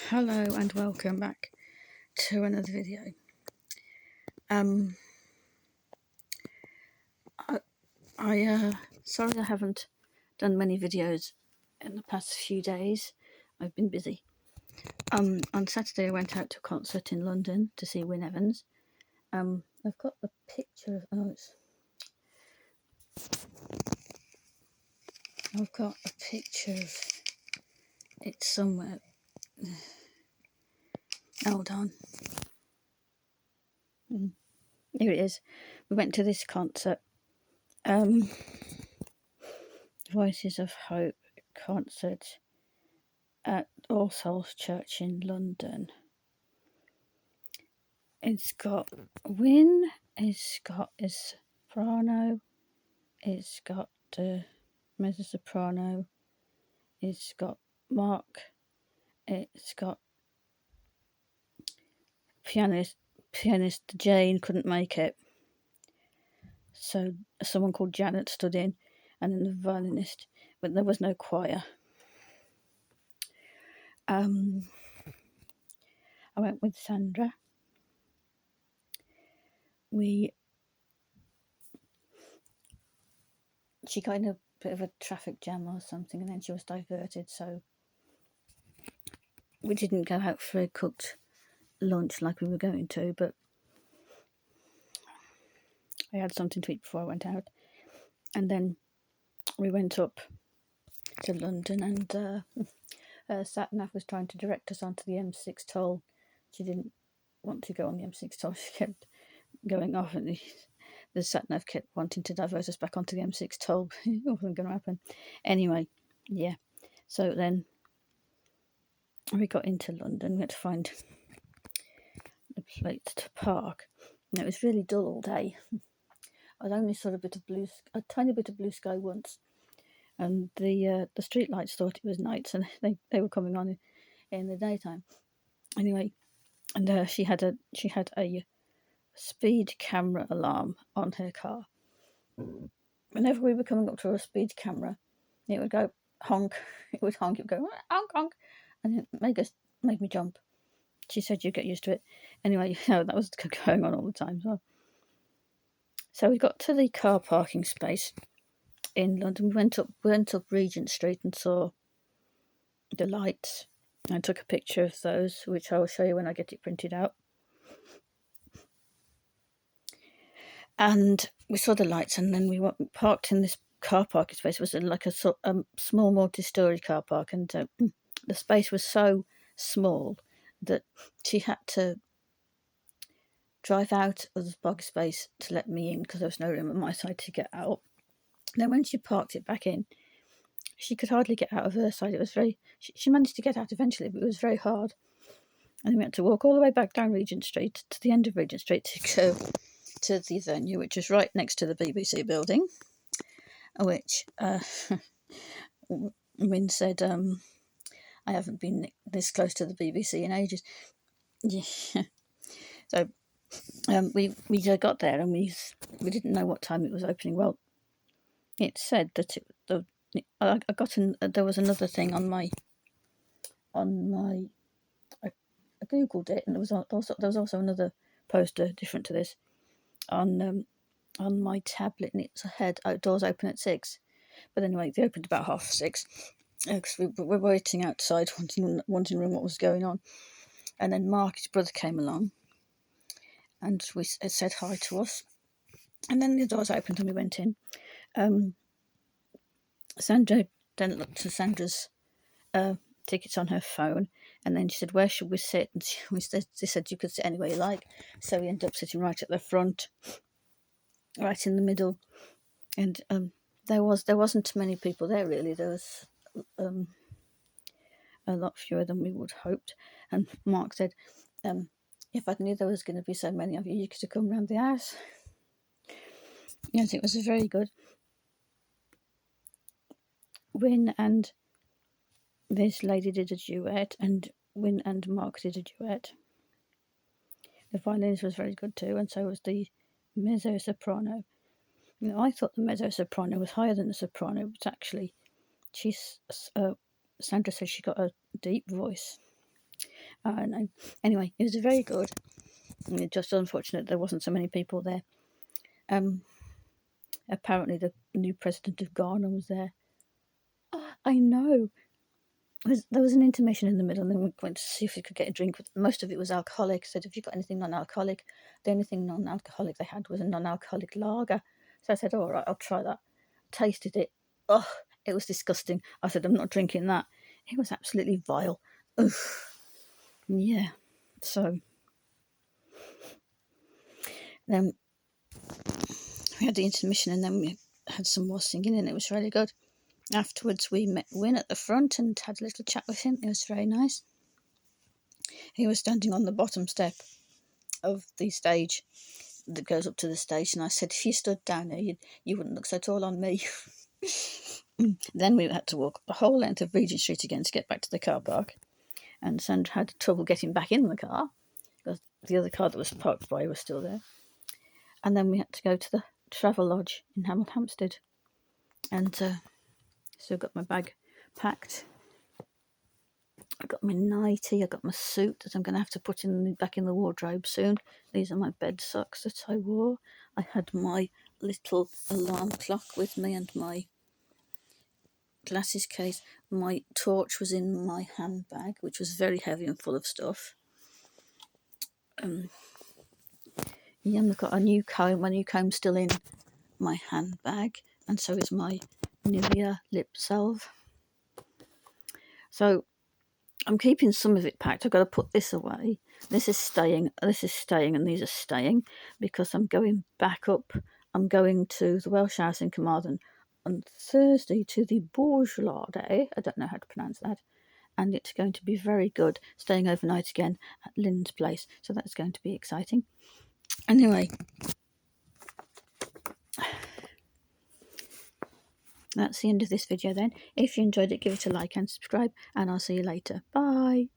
Hello and welcome back to another video. Sorry I haven't done many videos in the past few days. I've been busy. On Saturday I went out to a concert in London to see Wynne Evans. I've got a picture of I've got a picture of it somewhere. Hold on. Here it is. We went to this concert. Voices of Hope concert at All Souls Church in London. It's got Wynne, it's got a soprano, it's got a mezzo soprano, it's got Mark, it's got pianist Jane couldn't make it, so someone called Janet stood in, and then the violinist, but there was no choir. I went with Sandra. She got in a bit of a traffic jam or something, and then she was diverted, so we didn't go out for a cooked lunch like we were going to, but I had something to eat before I went out. And then we went up to London, and Sat-Nav was trying to direct us onto the M6 toll. She didn't want to go on the M6 toll. She kept going off, and the Sat-Nav kept wanting to divert us back onto the M6 toll. It wasn't going to happen. Anyway, yeah. So then we got into London. We had to find a place to park. And it was really dull all day. I'd only saw a tiny bit of blue sky once, and the street lights thought it was night, and they were coming on in the daytime. Anyway, and she had a speed camera alarm on her car. Whenever we were coming up to a speed camera, it would go honk. It would honk. It would go honk honk, and it made me jump. She said you'd get used to it. Anyway, that was going on all the time. So we got to the car parking space in London. We went up Regent Street and saw the lights. I took a picture of those, which I will show you when I get it printed out. And we saw the lights, and then we parked in this car parking space. It was like a small multi-storey car park, and the space was so small that she had to drive out of the parking space to let me in, because there was no room on my side to get out. Then when she parked it back in, she could hardly get out of her side. It was she managed to get out eventually, but it was very hard. And we had to walk all the way back down Regent Street to the end of Regent Street to go to the venue, which was right next to the BBC building, which Wynne said, I haven't been this close to the BBC in ages. Yeah. So we got there, and we didn't know what time it was opening. Well, it said that I there was another thing on my I googled it, and there was also another poster different to this on my tablet, and it said outdoors open at 6. But anyway, they opened about 6:30, because we were waiting outside, wanting to know what was going on. And then Mark, his brother, came along, and it said hi to us. And then the doors opened, and we went in. Sandra then looked at Sandra's tickets on her phone, and then she said, where should we sit? And they said you could sit anywhere you like. So we ended up sitting right at the front, right in the middle. And there wasn't many people there, really. There was a lot fewer than we would hoped. And Mark said, if I knew there was going to be so many of you, you could have come round the house. Yes, it was very good. Wynne and this lady did a duet, and Wynne and Mark did a duet. The violinist was very good too, and so was the mezzo soprano. I thought the mezzo soprano was higher than the soprano, but actually, Sandra said she got a deep voice. I don't know. Anyway, it was very good. It's just unfortunate there wasn't so many people there. Apparently the new president of Ghana was there. I know. There was an intermission in the middle, and then we went to see if we could get a drink. Most of it was alcoholic. Said, "Have you got anything non-alcoholic?" The only thing non-alcoholic they had was a non-alcoholic lager. So I said, "All right, I'll try that." Tasted it. Oh, it was disgusting. I said, "I'm not drinking that." It was absolutely vile. Ugh. Yeah. So then we had the intermission, and then we had some more singing, and it was really good. Afterwards, we met Wynne at the front and had a little chat with him. It was very nice. He was standing on the bottom step of the stage that goes up to the stage, and I said, if you stood down there, you wouldn't look so tall on me. Then we had to walk the whole length of Regent Street again to get back to the car park, and Sandra had trouble getting back in the car because the other car that was parked by was still there. And then we had to go to the Travel Lodge in Hemel Hempstead, and so I got my bag packed. I got my nightie, I got my suit that I'm going to have to put back in the wardrobe soon. These are my bed socks that I wore. I had my little alarm clock with me and my glasses case. My torch was in my handbag, which was very heavy and full of stuff. Yeah, I've got a new comb. My new comb's still in my handbag, and so is my Nivea lip salve. So I'm keeping some of it packed. I've got to put this away. This is staying, and these are staying because I'm going back up. I'm going to the Welsh House in Carmarthen on Thursday to the Bourgeois Day. I don't know how to pronounce that. And it's going to be very good, staying overnight again at Lynn's place. So that's going to be exciting. Anyway, that's the end of this video then. If you enjoyed it, give it a like and subscribe, and I'll see you later. Bye.